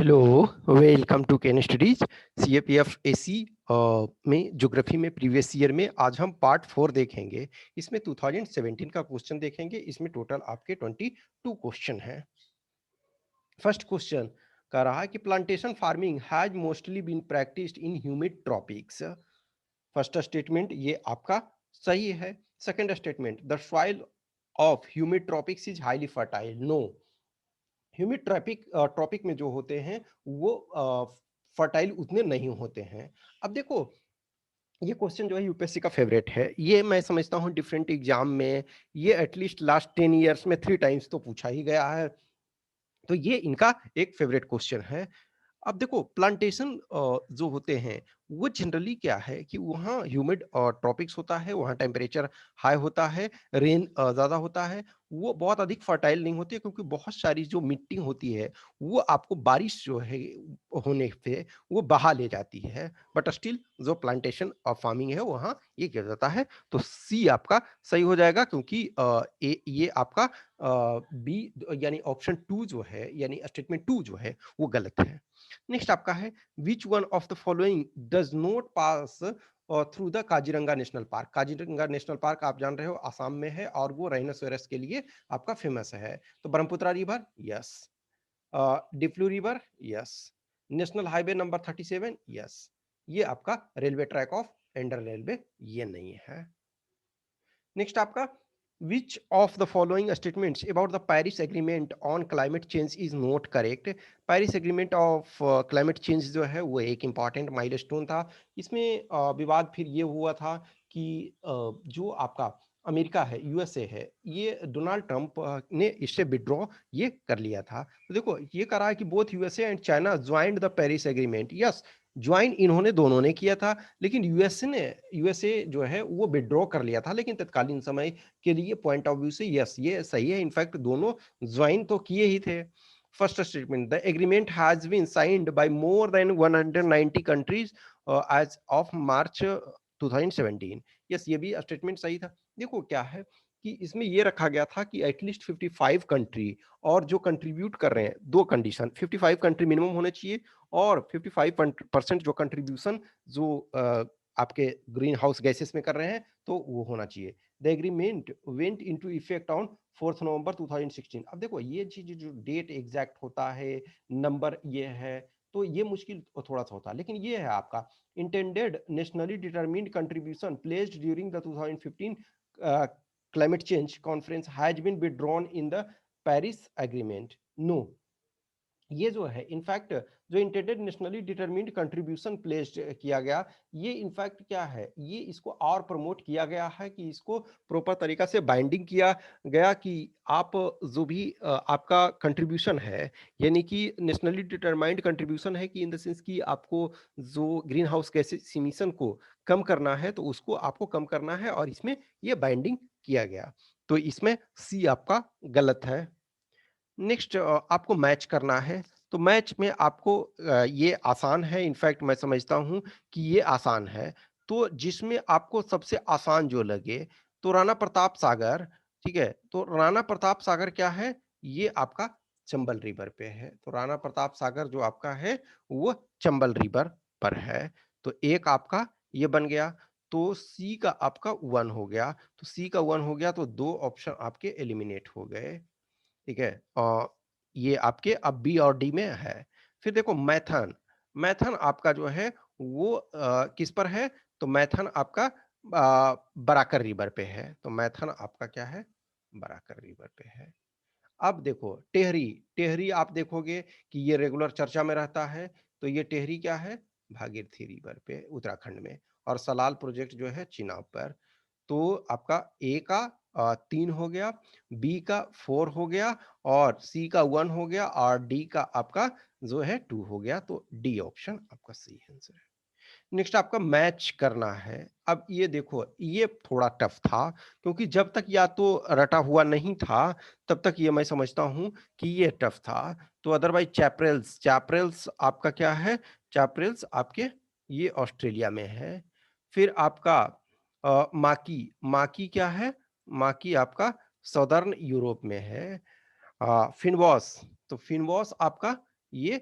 Hello, welcome to Ken studies. CAPF AC में geography में previous year में आज हम पार्ट 4 देखेंगे। इसमें 2017 का क्वेश्चन देखेंगे। इसमें टोटल आपके 22 क्वेश्चन हैं। फर्स्ट क्वेश्चन कह रहा है कि plantation farming has mostly been practised in humid tropics. First statement ये आपका सही है। Second statement the soil of humid tropics is highly fertile. No, humid tropic में जो होते हैं वो फर्टाइल उतने नहीं होते हैं। अब देखो, ये क्वेश्चन जो है यूपीएससी का फेवरेट है। ये मैं समझता हूँ डिफरेंट एग्जाम में ये एटलीस्ट लास्ट 10 ईयर्स में 3 टाइम्स तो पूछा ही गया है। तो ये इनका एक फेवरेट क्वेश्चन है। अब देखो, प्लांटेशन जो होते हैं वो जनरली क्या है कि वहाँ ह्यूमिड ट्रॉपिक्स होता है, वहाँ टेम्परेचर हाई होता है, रेन ज़्यादा होता है। वो बहुत अधिक फर्टाइल नहीं होती है क्योंकि बहुत सारी जो मिट्टी होती है वो आपको बारिश जो है होने पे वो बहा ले जाती है। बट स्टिल जो प्लांटेशन फार्मिंग है वहाँ ये किया जाता है। तो सी आपका सही हो जाएगा क्योंकि ये आपका बी यानी ऑप्शन 2 जो है यानी स्टेटमेंट 2 जो है वो गलत है। नेक्स्ट आपका है which one of the following does not pass through the Kaziranga national park. Kaziranga national park आप जान रहे हो आसाम में है और वो राइनोसेरस के लिए आपका फेमस है। तो Brahmaputra river, yes. Diphu river, yes. National highway number 37, yes. ये आपका रेलवे ट्रैक ऑफ एंडर रेलवे ये नहीं है। नेक्स्ट आपका which of the following statements about the Paris Agreement on climate change is not correct? Paris Agreement of climate change जो है वो एक important milestone था। इसमें विवाद फिर ये हुआ था कि जो आपका अमेरिका है, यूएसए है, ये डोनाल्ड ट्रंप ने इससे विड्रॉ ये कर लिया था। तो देखो, ये कह रहा है कि both USA and China joined the Paris agreement. Yes, join इन्होंने दोनों ने किया था, लेकिन यूएसए जो है वो विड्रॉ कर लिया था। लेकिन तत्कालीन समय के लिए पॉइंट ऑफ व्यू से यस ये सही है। इनफैक्ट दोनों ज्वाइन तो किए ही थे। First statement the agreement has been signed by more than 190 countries as of March 2017। Yes, ये भी स्टेटमेंट सही था। देखो क्या है कि इसमें ये रखा गया था कि एटलीस्ट 55 कंट्री और जो कंट्रीब्यूट कर रहे हैं, दो कंडीशन, 55 कंट्री मिनिमम होने चाहिए और 55% जो कंट्रीब्यूशन जो आपके ग्रीन हाउस गैसेस में कर रहे हैं तो वो होना चाहिए। The agreement went into effect on 4 नवंबर 2016। अब देखो, ये चीज जो डेट एग्जैक्ट होता है, नंबर ये है, तो ये मुश्किल थोड़ा सा होता है। लेकिन ये है आपका intended nationally determined contribution placed during the 2015 climate change conference has been withdrawn in the Paris agreement. No, ये जो है इनफैक्ट जो intended nationally determined contribution placed किया गया, ये इनफैक्ट क्या है, ये इसको और प्रमोट किया गया है कि इसको प्रॉपर तरीका से बाइंडिंग किया गया कि आप जो भी आपका कंट्रीब्यूशन है, यानी कि नेशनली डिटरमाइंड कंट्रीब्यूशन है कि इन द सेंस कि आपको जो ग्रीन हाउस गैसेस इमिशन को कम करना है तो उसको आपको कम करना है और इसमें ये बाइंडिंग किया गया। तो इसमें सी आपका गलत है। नेक्स्ट आपको मैच करना है। तो मैच में आपको ये आसान है, इनफैक्ट मैं समझता हूँ कि ये आसान है। तो जिसमें आपको सबसे आसान जो लगे, तो राणा प्रताप सागर, ठीक है? तो राणा प्रताप सागर क्या है? ये आपका चंबल रिवर पे है। तो राणा प्रताप सागर जो आपका है, वो चंबल रिवर पर है। तो एक आपका ये बन गया। तो सी का आपका 1 हो गया। तो सी का 1 हो गया तो 2 ऑप्शन आपके एलिमिनेट हो गए। ठीक है? ये आपके अब बी और डी में है। फिर देखो मैथन, मैथन आपका जो है वो किस पर है? तो मैथन आपका बराकर रिवर पे है। तो मैथन आपका क्या है? बराकर रिवर पे है। अब देखो टेहरी, टेहरी आप देखोगे कि ये रेगुलर चर्चा में रहता है। तो ये टेहरी क्या है? भागीरथी रिवर पे उत्तराखंड में। और सलाल प्रोजेक्ट जो है चिनाब पर। तो आपका ए का 3 हो गया, बी का 4 हो गया और सी का 1 हो गया और डी का आपका जो है 2 हो गया। तो डी ऑप्शन आपका सही आंसर है। नेक्स्ट आपका मैच करना है। अब ये देखो, ये थोड़ा टफ था क्योंकि जब तक या तो रटा हुआ नहीं था तब तक ये मैं समझता हूँ कि ये टफ था। तो अदरवाइज चैपरेल्स, चैपरेल्स आपका क्या है? चैपरेल्स आपके ये ऑस्ट्रेलिया में है। फिर आपका माकी, माकी क्या है? माकी आपका सदर्न यूरोप में है। फिनवॉस, तो फिनवॉस आपका ये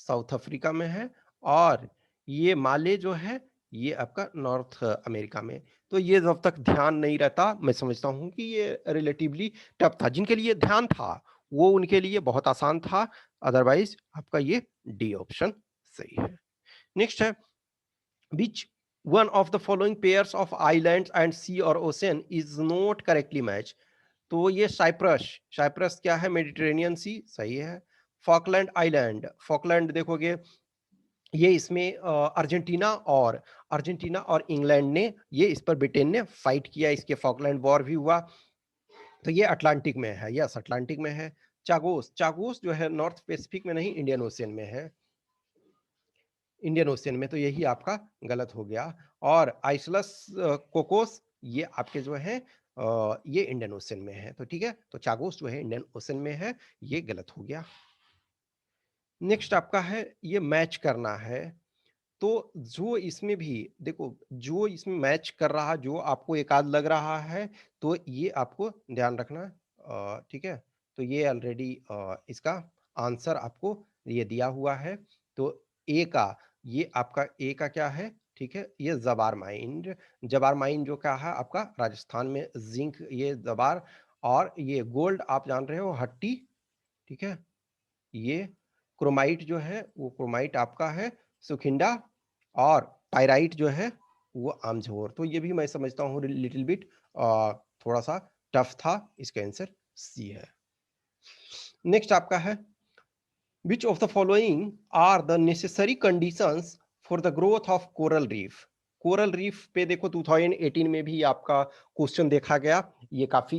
साउथ अफ्रीका में है, और ये माले जो है ये आपका नॉर्थ अमेरिका में। तो ये जब तक ध्यान नहीं रहता, मैं समझता हूँ कि ये रिलेटिवली टफ था। जिनके लिए ध्यान था वो उनके लिए बहुत आसान था, अदरवाइज आपका ये डी ऑप्शन सही है। नेक्स्ट है, which one of the following pairs of islands and sea or ocean is not correctly matched? तो ये साइप्रस, साइप्रस क्या है, मेडिटेरेनियन सी, सही है। फॉकलैंड आइलैंड, फॉकलैंड देखोगे ये इसमें अर्जेंटीना और इंग्लैंड ने, ये इस पर ब्रिटेन ने फाइट किया, इसके फॉकलैंड वॉर भी हुआ। तो ये अटलांटिक में है, यस अटलांटिक में है। चागोस, चागोस जो है नॉर्थ पैसिफिक में नहीं, इंडियन ओशियन में है, इंडियन ओशियन में, तो यही आपका गलत हो गया। और आइसलस कोकोस ये आपके जो है ये इंडियन ओशियन में है, तो ठीक है, तो चागोस जो है इंडियन ओशियन में है, ये गलत हो गया। नेक्स्ट आपका है, ये मैच करना है। तो जो इसमें भी देखो, जो इसमें मैच कर रहा, जो आपको एकाध लग रहा है, तो ये आपको ध्यान रखना, ठीक है। तो ये ऑलरेडी इसका आंसर आपको ये दिया हुआ है। तो ए का, ये आपका ए का क्या है, ठीक है, ये जबार माइंड, जबार माइंड जो क्या है आपका राजस्थान में, जिंक ये जबार, और ये गोल्ड आप जान रहे हो हट्टी, ठीक है। ये क्रोमाइट जो है वो क्रोमाइट आपका है सुखिंडा, और पाइराइट जो है वो आमझोर। तो ये भी मैं समझता हूँ लिटिल बिट थोड़ा सा टफ था, इसका आंसर सी है। नेक्स्ट आपका है, which of the following are the necessary conditions for the growth of coral reef? Coral reef पे देखो 2018 में भी आपका क्वेश्चन देखा गया, ये काफी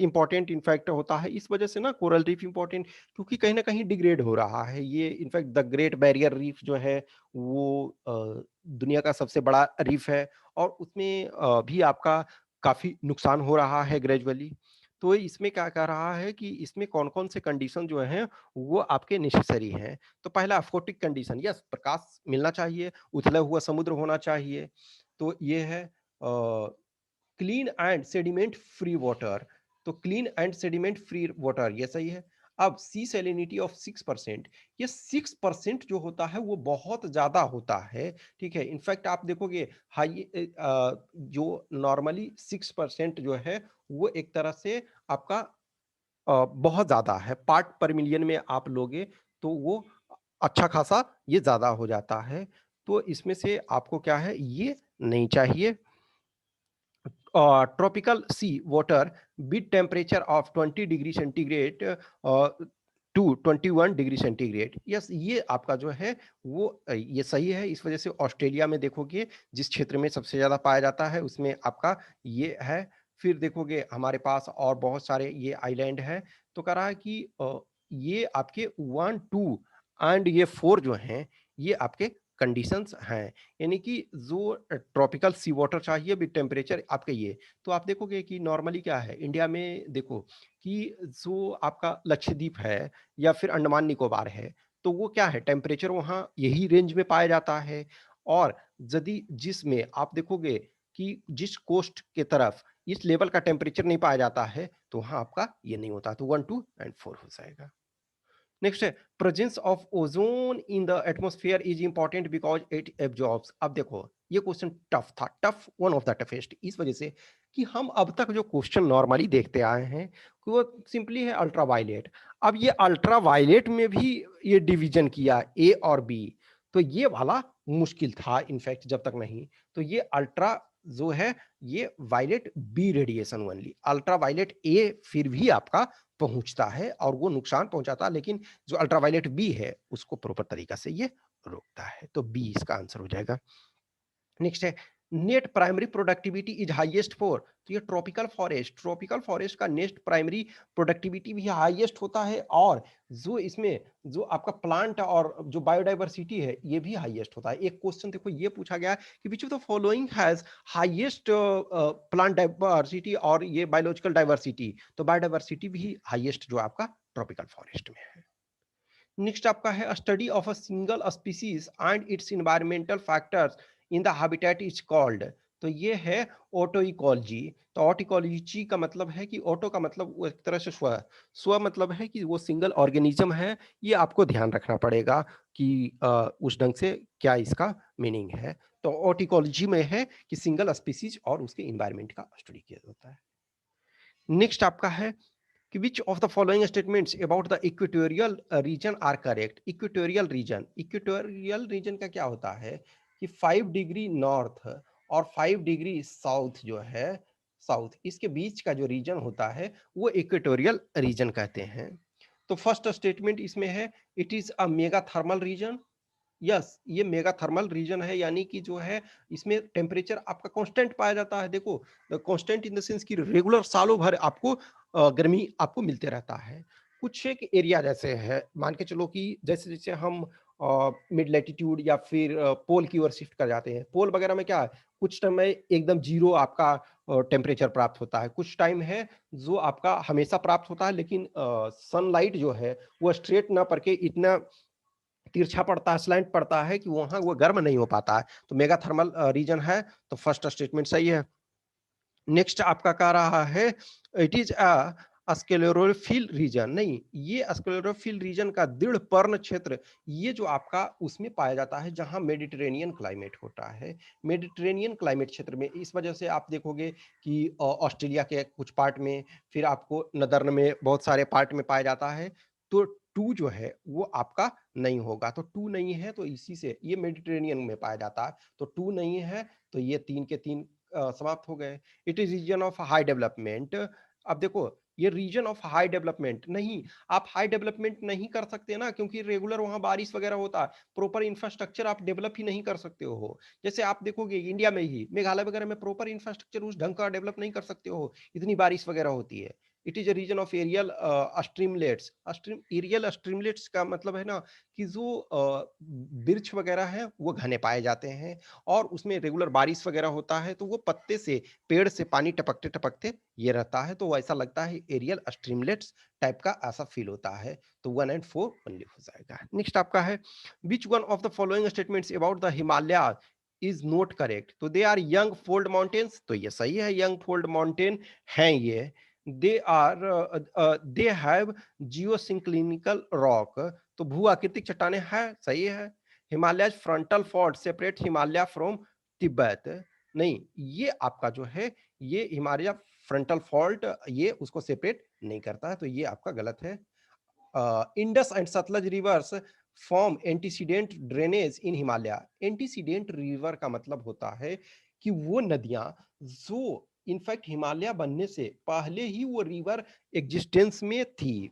इंपॉर्टेंट इनफैक्ट होता है। इस वजह से ना कोरल रीफ इंपॉर्टेंट, क्योंकि कहीं ना कहीं डिग्रेड हो रहा है ये। In fact the great barrier reef जो है वो दुनिया का सबसे बड़ा रीफ है, और उसमें भी आपका काफी नुकसान हो रहा है ग्रेजुअली। तो इसमें क्या कह रहा है कि इसमें कौन कौन से कंडीशन जो हैं वो आपके नेसेसरी हैं। तो पहला अफकोटिक कंडीशन, यस प्रकाश मिलना चाहिए, उथला हुआ समुद्र होना चाहिए। तो ये है clean and sediment free water, तो clean and sediment free water ये सही है। अब सी सैलिनिटी ऑफ 6%, ये 6% जो होता है वो बहुत ज्यादा होता है, ठीक है। इनफैक्ट आप देखोगे हाई जो नॉर्मली 6% जो है वो एक तरह से आपका बहुत ज़्यादा है, पार्ट पर मिलियन में आप लोगे तो वो अच्छा खासा ये ज़्यादा हो जाता है। तो इसमें से आपको क्या है, ये नहीं चाहिए। Tropical sea water with temperature of 20 degree centigrade to 21 degree centigrade, yes ये आपका जो है वो ये सही है। इस वजह से ऑस्ट्रेलिया में देखोगे जिस क्षेत्र में सबसे ज़्यादा पाया जाता है उसमें आपका ये है। फिर देखोगे हमारे पास और बहुत सारे ये आइलैंड है, तो कह रहा है कि ये आपके 1 2 एंड ये 4 जो हैं ये आपके कंडीशंस हैं। यानी कि जो ट्रॉपिकल सी वाटर चाहिए विद टेम्परेचर आपके ये, तो आप देखोगे कि नॉर्मली क्या है इंडिया में, देखो कि जो आपका लक्षद्वीप है या फिर अंडमान निकोबार है, तो वो क्या है टेम्परेचर वहाँ यही रेंज में पाया जाता है। और यदि जिसमें आप देखोगे कि जिस कोस्ट के तरफ इस लेवल का टेम्परेचर नहीं पाया जाता है, तो वहाँ आपका ये नहीं होता, तो 1 2 एंड 4 हो जाएगा। नेक्स्ट है, presence of ozone in the atmosphere is important because it absorbs. अब देखो ये क्वेश्चन टफ था, tough one of the toughest, इस वजह से कि हम अब तक जो क्वेश्चन नॉर्मली देखते आए हैं कि वो सिंपली है अल्ट्रावायलेट। अब ये अल्ट्रावायलेट में भी ये डिवीजन किया ए और बी, तो ये वाला मुश्किल था इनफैक्ट जब तक नहीं। तो ये अल्ट्रा जो है ये violet B radiation only, ultraviolet A फिर भी आपका पहुंचता है और वो नुकसान पहुंचाता है, लेकिन जो अल्ट्रावायलेट बी है उसको प्रॉपर तरीका से ये रोकता है। तो बी इसका आंसर हो जाएगा। नेक्स्ट है, net primary productivity is highest for, तो ये ट्रॉपिकल फॉरेस्ट, ट्रॉपिकल फॉरेस्ट का नेट प्राइमरी प्रोडक्टिविटी भी हाईएस्ट होता है, और जो इसमें जो आपका प्लांट और जो बायोडाइवर्सिटी है ये भी हाईएस्ट होता है। एक क्वेश्चन देखो ये पूछा गया कि which of the following has highest plant diversity और ये बायोलॉजिकल डाइवर्सिटी, तो बायोडाइवर्सिटी भी हाईएस्ट जो आपका ट्रॉपिकल फॉरेस्ट में है। नेक्स्ट आपका है, study of a single species and it's environmental factors in the habitat is called, तो ये है ऑटो इकोलॉजी। तो ऑटो इकोलॉजी का मतलब है कि ऑटो का मतलब वो एक तरह से स्व, स्व मतलब है कि वो सिंगल ऑर्गेनिज्म है। ये आपको ध्यान रखना पड़ेगा कि उस ढंग से क्या इसका मीनिंग है। तो ऑटो इकोलॉजी में है कि सिंगल स्पीसीज और उसके इन्वायरमेंट का स्टडी किया जाता है। नेक्स्ट आपका है कि which of the following statements about the equatorial region are correct. Equatorial region का क्या होता है कि 5 डिग्री नॉर्थ और 5 डिग्री साउथ जो है, साउथ इसके बीच का जो रीजन होता है वो इक्वेटोरियल रीजन कहते हैं। तो फर्स्ट स्टेटमेंट इसमें है it is a mega thermal region. Yes, ये मेगा थर्मल रीजन है, यानी कि जो है इसमें टेम्परेचर आपका कांस्टेंट पाया जाता है। देखो कांस्टेंट इन द सेंस कि रेगुलर सालों भर आपको गर्मी आपको मिलते रहता है। कुछ एक एरिया जैसे है, मान के चलो कि जैसे जैसे हम मिड लैटिट्यूड या फिर पोल की ओर शिफ्ट कर जाते हैं, पोल वगैरह में क्या है, कुछ टाइम में एकदम जीरो आपका टेम्परेचर प्राप्त होता है, कुछ टाइम है जो आपका हमेशा प्राप्त होता है, लेकिन सनलाइट जो है वो स्ट्रेट ना पड़ के इतना तिरछा पड़ता है, स्लैंट पड़ता है कि वहां वो गर्म नहीं हो पाता है। तो मेगा थर्मल रीजन है, तो फर्स्ट स्टेटमेंट सही है। नेक्स्ट आपका कह रहा है इट इज अ स्क्लेरोफिल रीजन। नहीं, ये स्क्लेरोफिल रीजन का दृढ़ पर्ण क्षेत्र, ये जो आपका उसमें पाया जाता है जहां मेडिटेरेनियन क्लाइमेट होता है। मेडिटेरेनियन क्लाइमेट क्षेत्र में इस वजह से आप देखोगे कि ऑस्ट्रेलिया के कुछ पार्ट में, फिर आपको नदर्न में बहुत सारे पार्ट में पाया जाता है। तो टू जो है वो आपका नहीं होगा, तो टू नहीं है, तो इसी से ये मेडिटेरेनियन में पाया जाता है, तो टू नहीं है, तो ये 3 के 3 समाप्त हो गए। It is region of high development. अब देखो ये रीजन ऑफ हाई डेवलपमेंट नहीं, आप हाई डेवलपमेंट नहीं कर सकते ना, क्योंकि रेगुलर वहां बारिश वगैरह होता है, प्रॉपर इंफ्रास्ट्रक्चर आप डेवलप ही नहीं कर सकते हो। जैसे आप देखोगे इंडिया में ही मेघालय वगैरह में प्रॉपर इंफ्रास्ट्रक्चर उस ढंग का डेवलप नहीं कर सकते हो, इतनी बारिश वगैरह होती है। It is a region of aerial streamlets. Aerial streamlets का मतलब है ना कि जो वृक्ष वगैरह है वो घने पाए जाते हैं और उसमें रेगुलर बारिश वगैरह होता है, तो वो पत्ते से, पेड़ से पानी टपकते टपकते ये रहता है, तो ऐसा लगता है एरियल स्ट्रीमलेट्स टाइप का ऐसा फील होता है। तो 1 और 4 ओनली हो जाएगा। नेक्स्ट आपका है which one of the following statements about the Himalaya is not correct. तो they are young fold mountains, तो ये सही है, यंग फोल्ड माउंटेन हैं ये। दे हैव जियोसिंक्लिनिकल रॉक, तो भू आकृतिक चट्टानें हैं, सही है। Himalaya frontal fort separate Himalaya from Tibet. नहीं, ये आपका जो है ये हिमालय फ्रंटल फॉल्ट ये उसको सेपरेट नहीं करता है, तो ये आपका गलत है। Indus and Sutlej reverse form antecedent drainage in Himalaya. Antecedent river का मतलब होता है कि वो नदियां जो इनफैक्ट हिमालय बनने से पहले ही वो रिवर एग्जिस्टेंस में थी,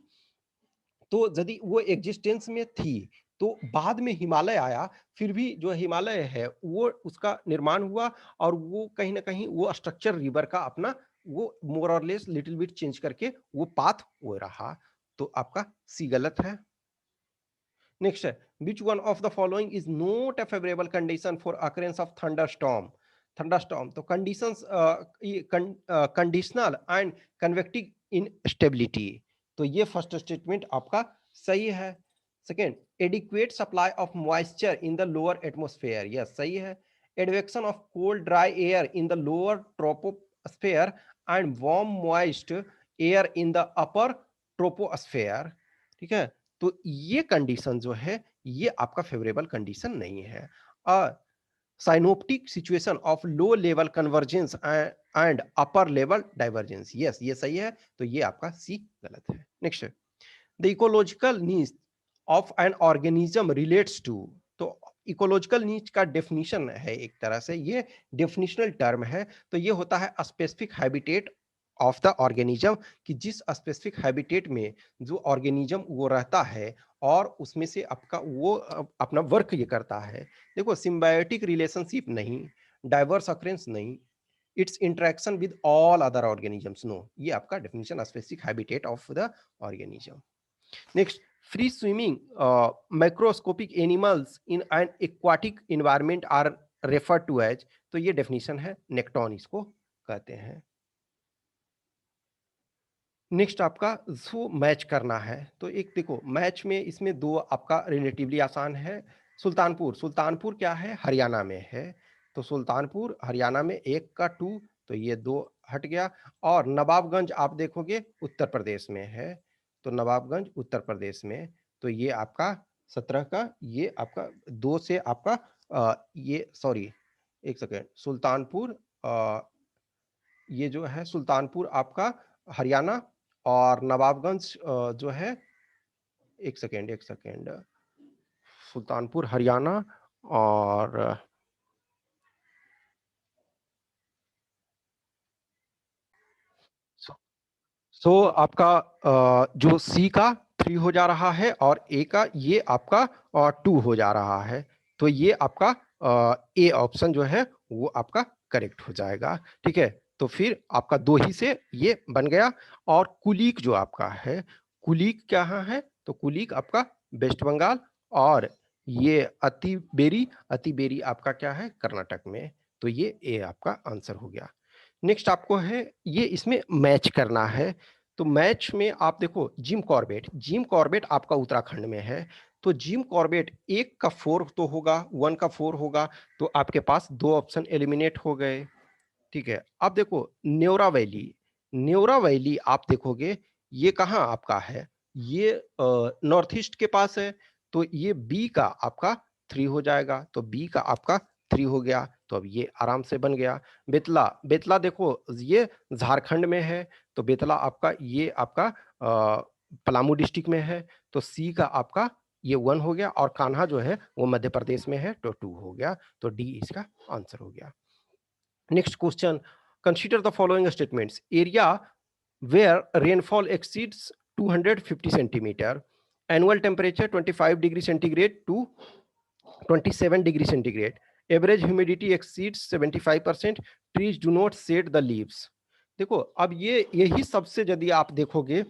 तो यदि वो एग्जिस्टेंस में थी तो बाद में हिमालय आया, फिर भी जो हिमालय है वो उसका निर्माण हुआ और वो कहीं ना कहीं वो स्ट्रक्चर रिवर का अपना वो मोर और लेस लिटिल बिट चेंज करके वो पाथ हो रहा। तो आपका सी गलत है। नेक्स्ट है which one of the following is not a favourable condition for occurrence of thunderstorm. Thunderstorm तो conditions conditional and convective instability, तो ये फर्स्ट स्टेटमेंट आपका सही है। Second, adequate supply of moisture in the lower atmosphere, yes सही है। Advection of cold dry air in the lower troposphere and warm moist air in the upper troposphere, ठीक है। तो ये कंडीशन जो है ये आपका फेवरेबल कंडीशन नहीं है। Synoptic situation of low level convergence and upper level divergence, yes ये सही है, तो ये आपका सी गलत है। Next, the ecological needs of an organism relates to. तो इकोलॉजिकल नीड्स का डेफिनेशन है एक तरह से, ये डेफिनेशनल टर्म है, तो ये होता है specific habitat of the organism, कि जिस स्पेसिफिक हैबिटेट में जो ऑर्गेनिज्म वो रहता है और उसमें से आपका वो अपना वर्क ये करता है। देखो सिम्बायोटिक रिलेशनशिप नहीं, डाइवर्स अक्रेंस नहीं, it's interaction with all other organisms, no, ये आपका definition specific habitat of the organism. Next, free swimming microscopic animals in an aquatic environment are refer to as, तो ये डेफिनेशन है नेक्टोन इसको कहते हैं। नेक्स्ट आपका जो मैच करना है, तो एक देखो मैच में इसमें दो आपका रिलेटिवली आसान है। सुल्तानपुर, सुल्तानपुर क्या है, हरियाणा में है, तो सुल्तानपुर हरियाणा में 1 का 2, तो ये 2 हट गया। और नवाबगंज आप देखोगे उत्तर प्रदेश में है, तो नवाबगंज उत्तर प्रदेश में, तो ये आपका 17 का, ये आपका 2 से आपका ये सॉरी 1 सेकंड, सुल्तानपुर ये जो है सुल्तानपुर आपका हरियाणा, और नवाबगंज जो है 1 सेकंड, सुल्तानपुर हरियाणा, और सो आपका जो सी का 3 हो जा रहा है और ए का ये आपका 2 हो जा रहा है, तो ये आपका ए ऑप्शन जो है वो आपका करेक्ट हो जाएगा। ठीक है, तो फिर आपका 2 ही से ये बन गया। और कुलीक जो आपका है, कुलीक कहाँ है, तो कुलीक आपका वेस्ट बंगाल, और ये अतिबेरी, अतिबेरी आपका क्या है, कर्नाटक में, तो ये ए आपका आंसर हो गया। नेक्स्ट आपको है ये इसमें मैच करना है, तो मैच में आप देखो जिम कॉर्बेट, जिम कॉर्बेट आपका उत्तराखंड में है, तो जिम कॉर्बेट 1 का 4 तो होगा, 1 का 4 होगा, तो आपके पास 2 ऑप्शन एलिमिनेट हो गए। ठीक है, अब देखो न्योरा वैली, न्योरा वैली आप देखोगे ये कहाँ आपका है, ये नॉर्थ ईस्ट के पास है, तो ये बी का आपका 3 हो जाएगा, तो बी का आपका 3 हो गया, तो अब ये आराम से बन गया। बेतला, बेतला देखो ये झारखंड में है, तो बेतला आपका ये आपका पलामू डिस्ट्रिक्ट में है, तो सी का आपका ये 1 हो गया, और कान्हा जो है वो मध्य प्रदेश में है, तो 2 हो गया, तो डी इसका आंसर हो गया। Next question, consider the following statements. Area where rainfall exceeds 250 centimeter, annual temperature 25 degree centigrade to 27 degree centigrade, average humidity exceeds 75%, trees do not shed the leaves. देखो अब ये यही सबसे यदि आप देखोगे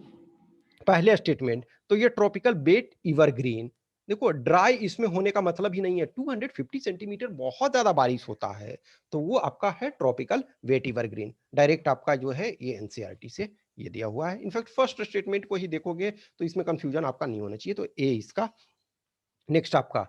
पहले स्टेटमेंट, तो ये ट्रॉपिकल वेट एवरग्रीन, देखो ड्राई इसमें होने का मतलब ही नहीं है, 250 सेंटीमीटर बहुत ज्यादा बारिश होता है, तो वो आपका है ट्रॉपिकल वेट एवरग्रीन, डायरेक्ट आपका जो है ये एनसीईआरटी से ये दिया हुआ है। इनफैक्ट फर्स्ट स्टेटमेंट को ही देखोगे तो इसमें कंफ्यूजन आपका नहीं होना चाहिए, तो ए इसका। नेक्स्ट आपका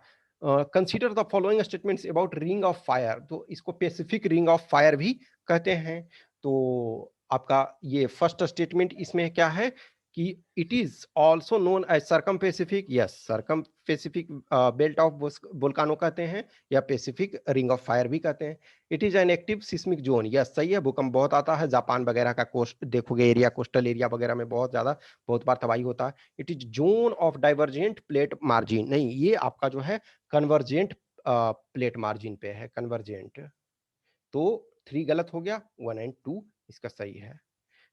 consider the following statements about ring of fire, तो इसको पैसिफिक रिंग ऑफ फायर भी कहते हैं, तो आपका ये फर्स्ट स्टेटमेंट इसमें क्या है कि it is also known as circum Pacific, yes circum Pacific belt of volcano कहते हैं, या पैसिफिक रिंग ऑफ फायर भी कहते हैं। It is an active seismic zone, yes सही है, भूकंप बहुत आता है, जापान वगैरह का कोस्ट देखोगे एरिया, कोस्टल एरिया वगैरह में बहुत ज्यादा बहुत बार तबाही होता है। It is zone of divergent plate margin, नहीं ये आपका जो है कन्वर्जेंट प्लेट मार्जिन पे है, कन्वर्जेंट, तो 3 गलत हो गया, 1 एंड 2 इसका सही है।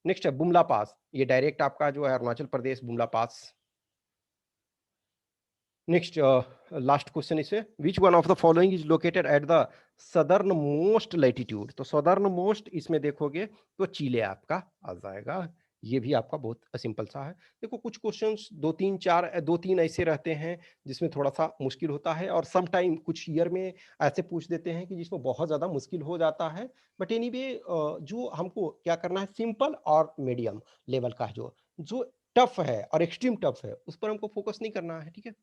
नेक्स्ट है बुमला पास, ये डायरेक्ट आपका जो है अरुणाचल प्रदेश बुमला पास। नेक्स्ट लास्ट क्वेश्चन इसमें, विच one of the following is located at the southern most latitude, तो सदर्न मोस्ट इसमें देखोगे तो चिले आपका आ जाएगा, ये भी आपका बहुत सिंपल सा है। देखो कुछ क्वेश्चंस 2-3 ऐसे रहते हैं जिसमें थोड़ा सा मुश्किल होता है, और सम टाइम कुछ ईयर में ऐसे पूछ देते हैं कि जिसमें बहुत ज्यादा मुश्किल हो जाता है, बट एनीवे जो हमको क्या करना है, सिंपल और मीडियम लेवल का जो टफ है और एक्सट्रीम टफ है उस पर हमको फोकस नहीं करना है। ठीक है,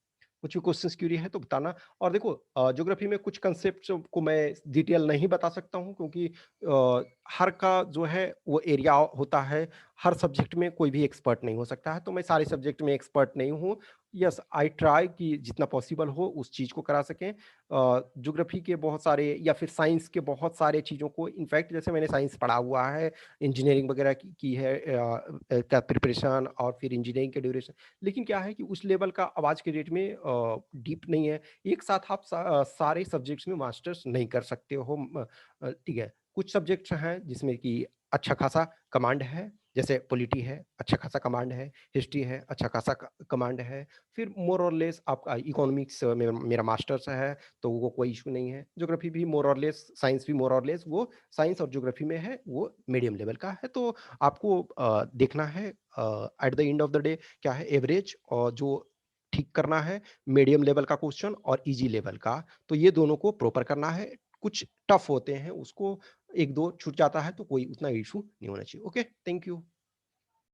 कुछ भी क्वेश्चंस क्यूरी है तो बताना। और देखो ज्योग्राफी में कुछ कंसेप्ट को मैं डिटेल नहीं बता सकता हूँ, क्योंकि हर का जो है वो एरिया होता है, हर सब्जेक्ट में कोई भी एक्सपर्ट नहीं हो सकता है, तो मैं सारे सब्जेक्ट में एक्सपर्ट नहीं हूँ। यस आई ट्राई कि जितना पॉसिबल हो उस चीज़ को करा सकें। ज्योग्राफी के बहुत सारे या फिर साइंस के बहुत सारे चीज़ों को, इनफैक्ट जैसे मैंने साइंस पढ़ा हुआ है, इंजीनियरिंग वगैरह की है का प्रिपरेशन, और फिर इंजीनियरिंग के ड्यूरेशन, लेकिन क्या है कि उस लेवल का आवाज के रेट में डीप नहीं है, एक साथ आप सारे सब्जेक्ट्स में मास्टर्स नहीं कर सकते हो। ठीक है, कुछ सब्जेक्ट्स हैं जिसमें कि अच्छा खासा कमांड है, जैसे पॉलिटी है अच्छा खासा कमांड है, हिस्ट्री है अच्छा खासा कमांड है, फिर मोर और लेस आपका इकोनॉमिक्स में मेरा मास्टर्स है, तो वो कोई इशू नहीं है। ज्योग्राफी भी मोर और लेस, साइंस भी मोर और लेस, वो साइंस और ज्योग्राफी में है वो मीडियम लेवल का है, तो आपको देखना है at the end of the day क्या है एवरेज, और जो ठीक करना है मीडियम लेवल का क्वेश्चन और इजी लेवल का, तो ये दोनों को प्रॉपर करना है। कुछ टफ होते हैं उसको 1-2 छूट जाता है तो कोई उतना इशू नहीं होना चाहिए। Okay, thank you.